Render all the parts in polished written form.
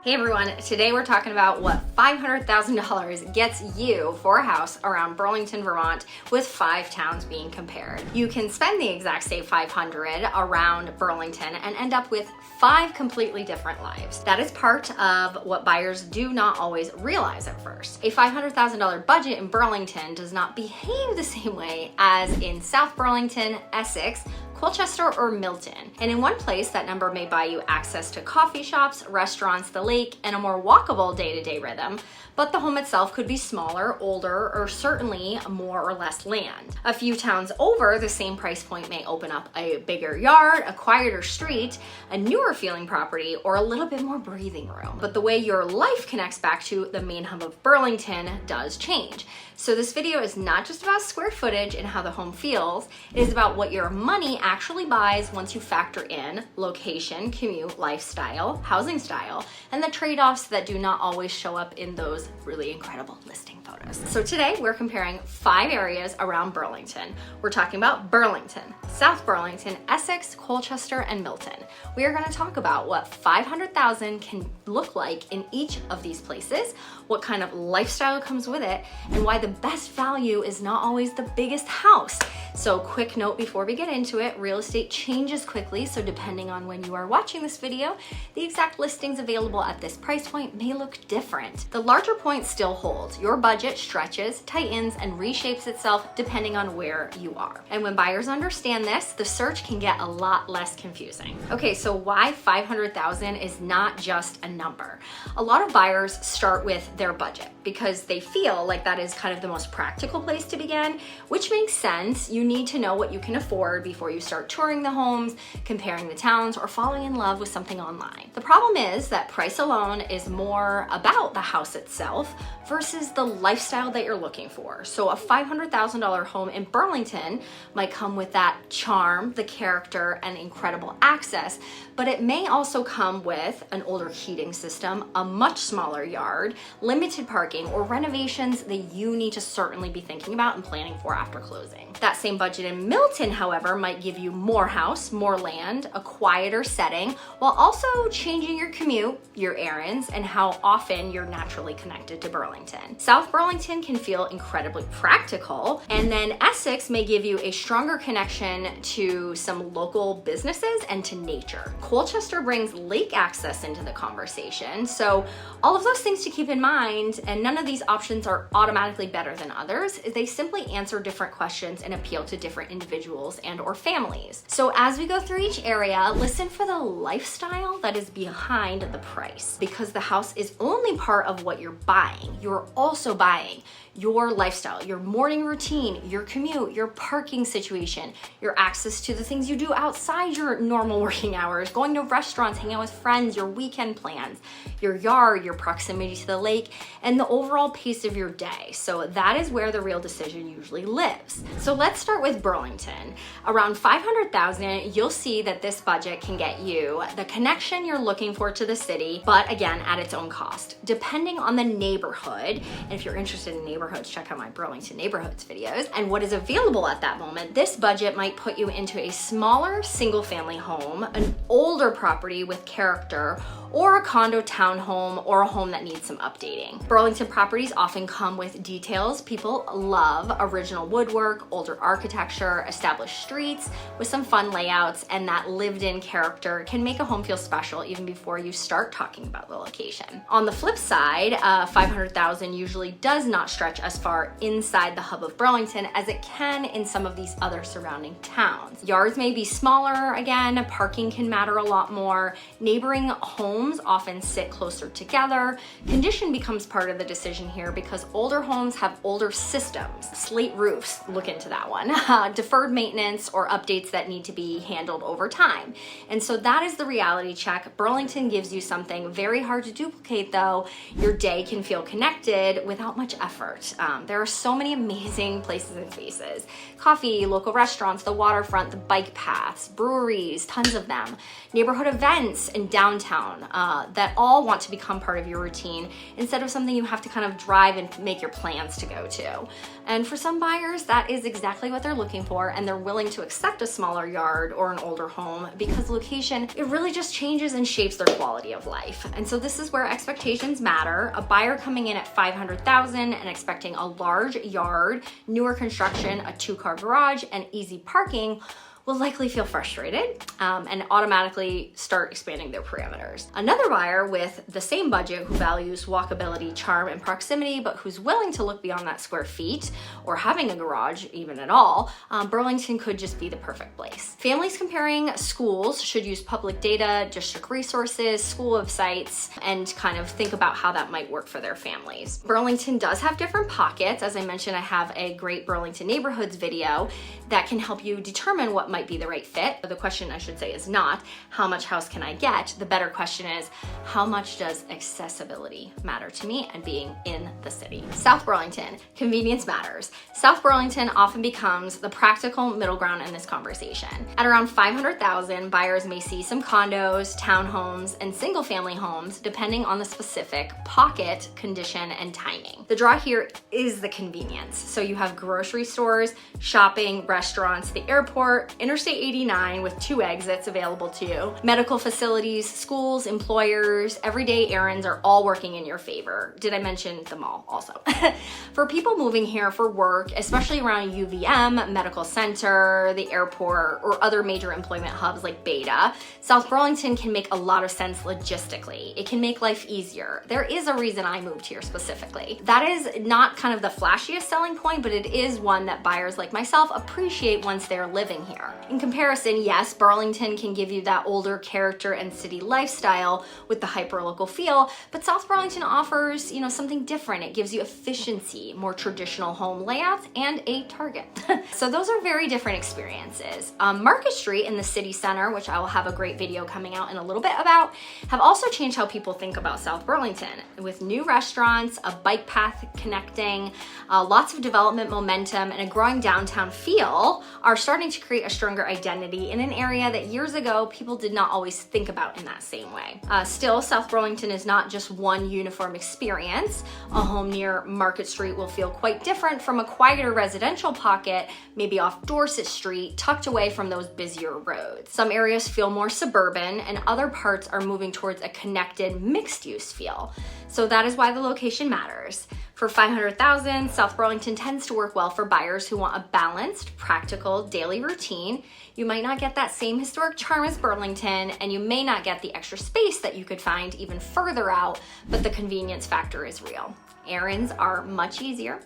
Hey everyone, today we're talking about what $500,000 gets you for a house around Burlington, Vermont, with 5 towns being compared. You can spend the exact same $500 around Burlington and end up with 5 completely different lives. That is part of what buyers do not always realize at first. A $500,000 budget in Burlington does not behave the same way as in South Burlington, Essex, Colchester, or Milton. And in one place, that number may buy you access to coffee shops, restaurants, the lake, and a more walkable day-to-day rhythm, but the home itself could be smaller, older, or certainly more or less land. A few towns over, the same price point may open up a bigger yard, a quieter street, a newer feeling property, or a little bit more breathing room. But the way your life connects back to the main hub of Burlington does change. So this video is not just about square footage and how the home feels, it is about what your money actually buys once you factor in location, commute, lifestyle, housing style, and the trade-offs that do not always show up in those really incredible listing photos. So today we're comparing 5 areas around Burlington. We're talking about Burlington, South Burlington, Essex, Colchester, and Milton. We are going to talk about what $500,000 can look like in each of these places, what kind of lifestyle comes with it, and why the best value is not always the biggest house. So quick note before we get into it, real estate changes quickly, so depending on when you are watching this video, the exact listings available at this price point may look different. The larger point still holds. Your budget stretches, tightens, and reshapes itself depending on where you are. And when buyers understand this, the search can get a lot less confusing. Okay, so why $500,000 is not just a number? A lot of buyers start with their budget because they feel like that is kind of the most practical place to begin, which makes sense. You need to know what you can afford before you start touring the homes, comparing the towns, or falling in love with something online. The problem is that price alone is more about the house itself versus the lifestyle that you're looking for. So a $500,000 home in Burlington might come with that charm, the character, and incredible access, but it may also come with an older heating system, a much smaller yard, limited parking, or renovations that you need to certainly be thinking about and planning for after closing. That same budget in Milton, however, might give you more house, more land, a quieter setting, while also changing your commute, your errands, and how often you're naturally connected to Burlington. South Burlington can feel incredibly practical, and then Essex may give you a stronger connection to some local businesses and to nature. Colchester brings lake access into the conversation, so all of those things to keep in mind, and none of these options are automatically better than others. They simply answer different questions and appeal to different individuals and or families. So as we go through each area, listen for the lifestyle that is behind the price, because the house is only part of what you're buying. You're also buying your lifestyle, your morning routine, your commute, your parking situation, your access to the things you do outside your normal working hours, going to restaurants, hanging out with friends, your weekend plans, your yard, your proximity to the lake, and the overall pace of your day. So that is where the real decision usually lives. So let's start with Burlington. Around $500,000, you'll see that this budget can get you the connection you're looking for to the city, but again, at its own cost. Depending on the neighborhood, and if you're interested in neighborhoods, check out my Burlington neighborhoods videos, and what is available at that moment, this budget might put you into a smaller single family home, an older property with character, or a condo townhome, or a home that needs some updating. Burlington properties often come with details people love: original woodwork, older architecture, established streets with some fun layouts, and that lived-in character can make a home feel special even before you start talking about the location. On the flip side, $500,000 usually does not stretch as far inside the hub of Burlington as it can in some of these other surrounding towns. Yards may be smaller, again, parking can matter a lot more, neighboring homes often sit closer together. Condition becomes part of the decision here because older homes have older systems, slate roofs, look into that one, deferred maintenance or updates that need to be handled over time. And so that is the reality check. Burlington gives you something very hard to duplicate though. Your day can feel connected without much effort. There are so many amazing places and spaces. Coffee, local restaurants, the waterfront, the bike paths, breweries, tons of them, neighborhood events, and downtown. that all want to become part of your routine instead of something you have to kind of drive and make your plans to go to. And for some buyers, that is exactly what they're looking for, and they're willing to accept a smaller yard or an older home because location, it really just changes and shapes their quality of life. And so this is where expectations matter. A buyer coming in at $500,000 and expecting a large yard, newer construction, a 2-car garage, and easy parking will likely feel frustrated and automatically start expanding their parameters. Another buyer with the same budget who values walkability, charm, and proximity, but who's willing to look beyond that square feet or having a garage even at all, Burlington could just be the perfect place. Families comparing schools should use public data, district resources, school websites, and kind of think about how that might work for their families. Burlington does have different pockets. As I mentioned, I have a great Burlington neighborhoods video that can help you determine what might be the right fit. The question, I should say, is not how much house can I get? The better question is how much does accessibility matter to me and being in the city? South Burlington, convenience matters. South Burlington often becomes the practical middle ground in this conversation. At around $500,000, buyers may see some condos, townhomes, and single family homes depending on the specific pocket, condition, and timing. The draw here is the convenience. So you have grocery stores, shopping, restaurants, the airport, Interstate 89 with 2 exits available to you, medical facilities, schools, employers, everyday errands are all working in your favor. Did I mention the mall also? For people moving here for work, especially around UVM Medical Center, the airport, or other major employment hubs like Beta, South Burlington can make a lot of sense logistically. It can make life easier. There is a reason I moved here specifically. That is not kind of the flashiest selling point, but it is one that buyers like myself appreciate once they're living here. In comparison, yes, Burlington can give you that older character and city lifestyle with the hyper-local feel, but South Burlington offers, something different. It gives you efficiency, more traditional home layouts, and a Target. So those are very different experiences. Market Street in the city center, which I will have a great video coming out in a little bit about, have also changed how people think about South Burlington with new restaurants, a bike path connecting, lots of development momentum, and a growing downtown feel are starting to create a stronger identity in an area that years ago people did not always think about in that same way. Still, South Burlington is not just one uniform experience. A home near Market Street will feel quite different from a quieter residential pocket, maybe off Dorset Street, tucked away from those busier roads. Some areas feel more suburban and other parts are moving towards a connected mixed-use feel. So that is why the location matters. For $500,000, South Burlington tends to work well for buyers who want a balanced, practical, daily routine. You might not get that same historic charm as Burlington, and you may not get the extra space that you could find even further out, but the convenience factor is real. Errands are much easier,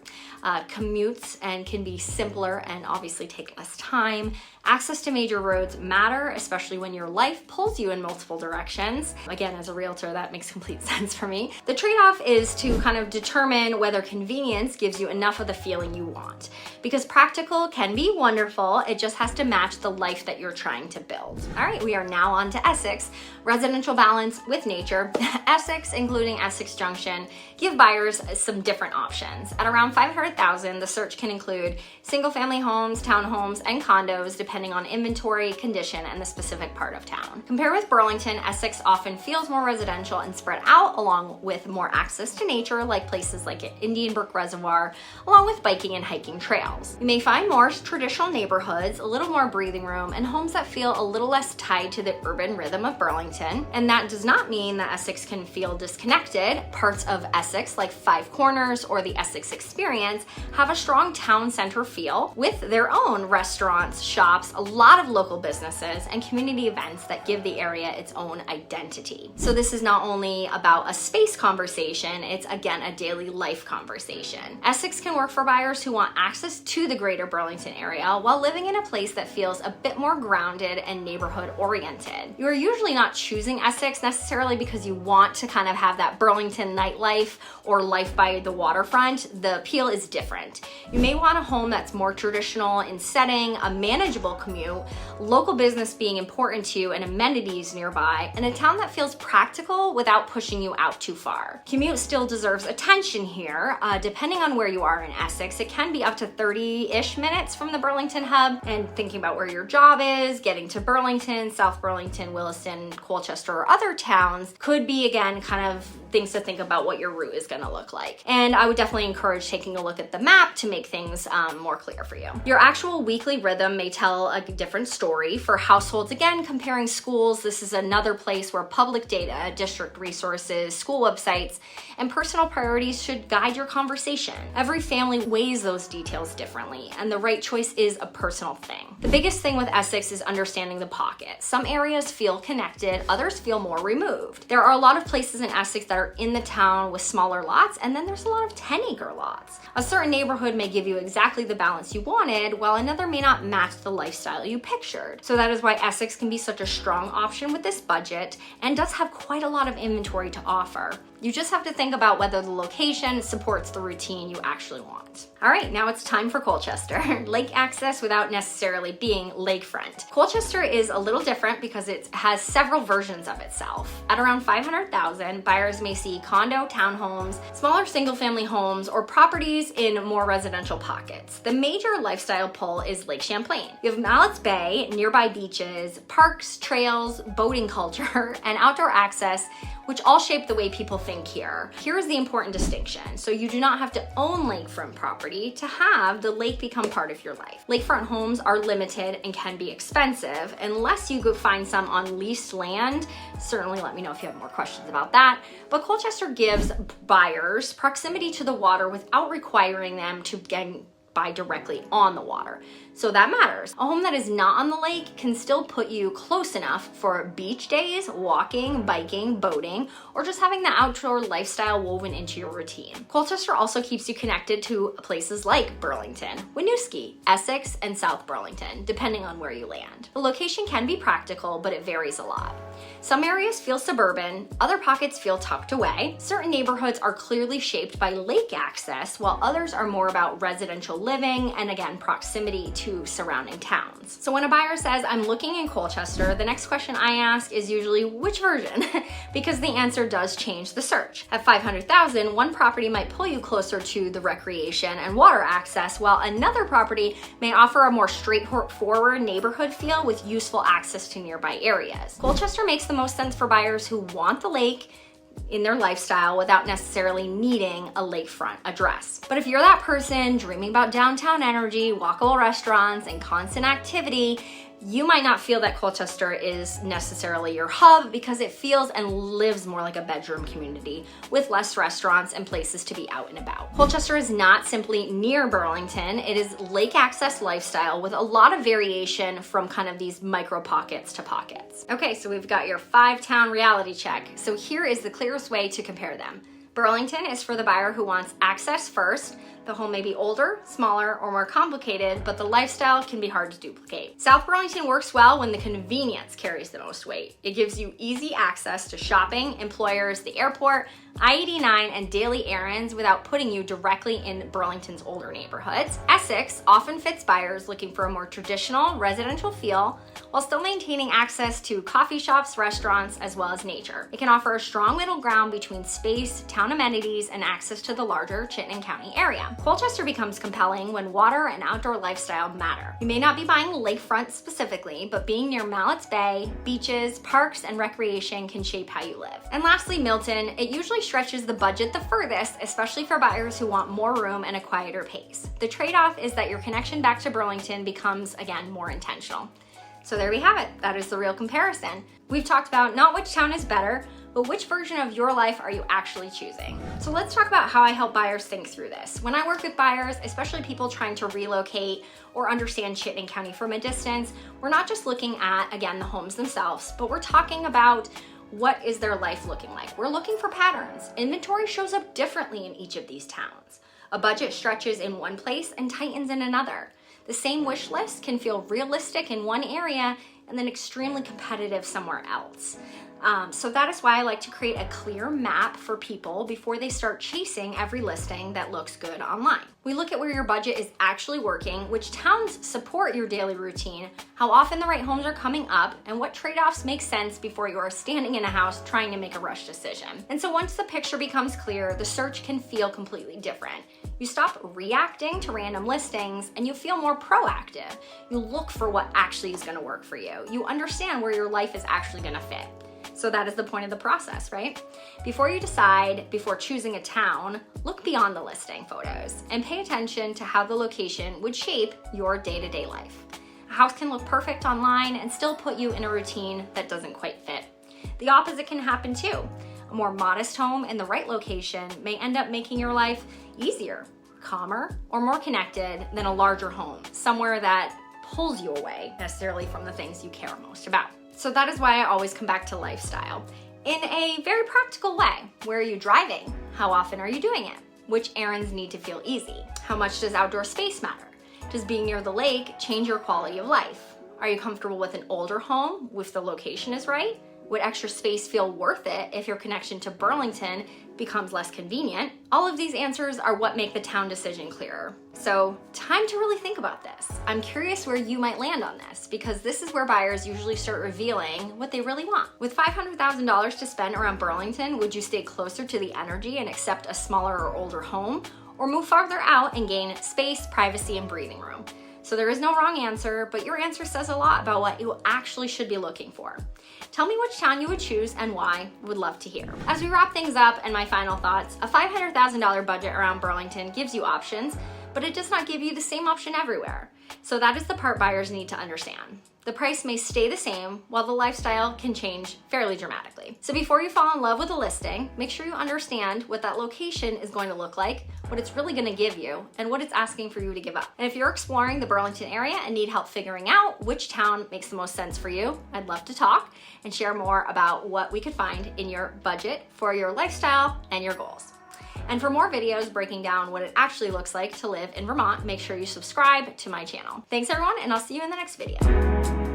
commutes and can be simpler and obviously take less time. Access to major roads matter, especially when your life pulls you in multiple directions. Again, as a realtor, that makes complete sense for me. The trade-off is to kind of determine whether convenience gives you enough of the feeling you want. Because practical can be wonderful, it just has to match the life that you're trying to build. All right, we are now on to Essex. Residential balance with nature. Essex, including Essex Junction, give buyers some different options. At around $500,000, the search can include single-family homes, townhomes, and condos, depending on inventory, condition, and the specific part of town. Compared with Burlington, Essex often feels more residential and spread out, along with more access to nature, like places like Indian Brook Reservoir, along with biking and hiking trails. You may find more traditional neighborhoods, a little more breathing room, and homes that feel a little less tied to the urban rhythm of Burlington. And that does not mean that Essex can feel disconnected. Parts of Essex, like Five Corners or the Essex Experience, have a strong town center feel with their own restaurants, shops, a lot of local businesses, and community events that give the area its own identity. So this is not only about a space conversation, it's again a daily life conversation. Essex can work for buyers who want access to the greater Burlington area while living in a place that feels a bit more grounded and neighborhood oriented. You are usually not choosing Essex necessarily because you want to kind of have that Burlington nightlife or life by the waterfront. The appeal is different. You may want a home that's more traditional in setting, a manageable commute, local business being important to you and amenities nearby, and a town that feels practical without pushing you out too far. Commute still deserves attention here. here. Depending on where you are in Essex, it can be up to 30-ish minutes from the Burlington hub. And thinking about where your job is, getting to Burlington, South Burlington, Williston, Colchester, or other towns could be, again, kind of things to think about what your route is gonna look like. And I would definitely encourage taking a look at the map to make things more clear for you. Your actual weekly rhythm may tell a different story. For households, again, comparing schools, this is another place where public data, district resources, school websites, and personal priorities should guide your conversation. Every family weighs those details differently, and the right choice is a personal thing. The biggest thing with Essex is understanding the pocket. Some areas feel connected, others feel more removed. There are a lot of places in Essex that are in the town with smaller lots, and then there's a lot of 10-acre lots. A certain neighborhood may give you exactly the balance you wanted, while another may not match the lifestyle you pictured. So that is why Essex can be such a strong option with this budget and does have quite a lot of inventory to offer. You just have to think about whether the location supports the routine you actually want. All right, now it's time for Colchester. Lake access without necessarily being lakefront. Colchester is a little different because it has several versions of itself. At around $500,000, buyers may see condo, townhomes, smaller single-family homes, or properties in more residential pockets. The major lifestyle pull is Lake Champlain. You have Malletts Bay, nearby beaches, parks, trails, boating culture, and outdoor access, which all shape the way people think here. Here is the important distinction. So you do not have to own lakefront property to have the lake become part of your life. Lakefront homes are limited and can be expensive unless you go find some on leased land. Certainly let me know if you have more questions about that. But Colchester gives buyers proximity to the water without requiring them to buy directly on the water. So that matters. A home that is not on the lake can still put you close enough for beach days, walking, biking, boating, or just having the outdoor lifestyle woven into your routine. Colchester also keeps you connected to places like Burlington, Winooski, Essex, and South Burlington, depending on where you land. The location can be practical, but it varies a lot. Some areas feel suburban, other pockets feel tucked away. Certain neighborhoods are clearly shaped by lake access, while others are more about residential living and, again, proximity to surrounding towns. So when a buyer says, I'm looking in Colchester, the next question I ask is usually, which version? Because the answer does change the search. At $500,000, one property might pull you closer to the recreation and water access, while another property may offer a more straightforward neighborhood feel with useful access to nearby areas. Colchester makes the most sense for buyers who want the lake in their lifestyle without necessarily needing a lakefront address. But if you're that person dreaming about downtown energy, walkable restaurants, and constant activity, you might not feel that Colchester is necessarily your hub because it feels and lives more like a bedroom community with less restaurants and places to be out and about. Colchester is not simply near Burlington, it is lake access lifestyle with a lot of variation from kind of these micro pockets to pockets. Okay, so we've got your 5-town reality check. So here is the clearest way to compare them. Burlington is for the buyer who wants access first. The home may be older, smaller, or more complicated, but the lifestyle can be hard to duplicate. South Burlington works well when the convenience carries the most weight. It gives you easy access to shopping, employers, the airport, I-89, and daily errands without putting you directly in Burlington's older neighborhoods. Essex often fits buyers looking for a more traditional residential feel while still maintaining access to coffee shops, restaurants, as well as nature. It can offer a strong middle ground between space, town amenities, and access to the larger Chittenden County area. Colchester becomes compelling when water and outdoor lifestyle matter. You may not be buying lakefront specifically, but being near Malletts Bay, beaches, parks, and recreation can shape how you live. And lastly, Milton. It usually stretches the budget the furthest, especially for buyers who want more room and a quieter pace. The trade-off is that your connection back to Burlington becomes, again, more intentional. So there we have it. That is the real comparison. We've talked about not which town is better, but which version of your life are you actually choosing? So let's talk about how I help buyers think through this. When I work with buyers, especially people trying to relocate or understand Chittenden County from a distance, we're not just looking at, again, the homes themselves, but we're talking about what is their life looking like. We're looking for patterns. Inventory shows up differently in each of these towns. A budget stretches in one place and tightens in another. The same wish list can feel realistic in one area and then extremely competitive somewhere else. So that is why I like to create a clear map for people before they start chasing every listing that looks good online. We look at where your budget is actually working, which towns support your daily routine, how often the right homes are coming up, and what trade-offs make sense before you are standing in a house trying to make a rush decision. And so once the picture becomes clear, the search can feel completely different. You stop reacting to random listings and you feel more proactive. You look for what actually is going to work for you. You understand where your life is actually going to fit. So that is the point of the process, right? Before you decide, before choosing a town, look beyond the listing photos and pay attention to how the location would shape your day-to-day life. A house can look perfect online and still put you in a routine that doesn't quite fit. The opposite can happen too. A more modest home in the right location may end up making your life easier, calmer, or more connected than a larger home, somewhere that pulls you away necessarily from the things you care most about. So that is why I always come back to lifestyle in a very practical way. Where are you driving? How often are you doing it? Which errands need to feel easy? How much does outdoor space matter? Does being near the lake change your quality of life? Are you comfortable with an older home if the location is right? Would extra space feel worth it if your connection to Burlington becomes less convenient? All of these answers are what make the town decision clearer. So time to really think about this. I'm curious where you might land on this, because this is where buyers usually start revealing what they really want. With $500,000 to spend around Burlington, would you stay closer to the energy and accept a smaller or older home, or move farther out and gain space, privacy, and breathing room? So there is no wrong answer, but your answer says a lot about what you actually should be looking for. Tell me which town you would choose and why. Would love to hear. As we wrap things up and my final thoughts, a $500,000 budget around Burlington gives you options, but it does not give you the same option everywhere. So that is the part buyers need to understand. The price may stay the same while the lifestyle can change fairly dramatically. So before you fall in love with a listing, make sure you understand what that location is going to look like, what it's really going to give you, and what it's asking for you to give up. And if you're exploring the Burlington area and need help figuring out which town makes the most sense for you, I'd love to talk and share more about what we could find in your budget for your lifestyle and your goals. And for more videos breaking down what it actually looks like to live in Vermont, make sure you subscribe to my channel. Thanks everyone, and I'll see you in the next video.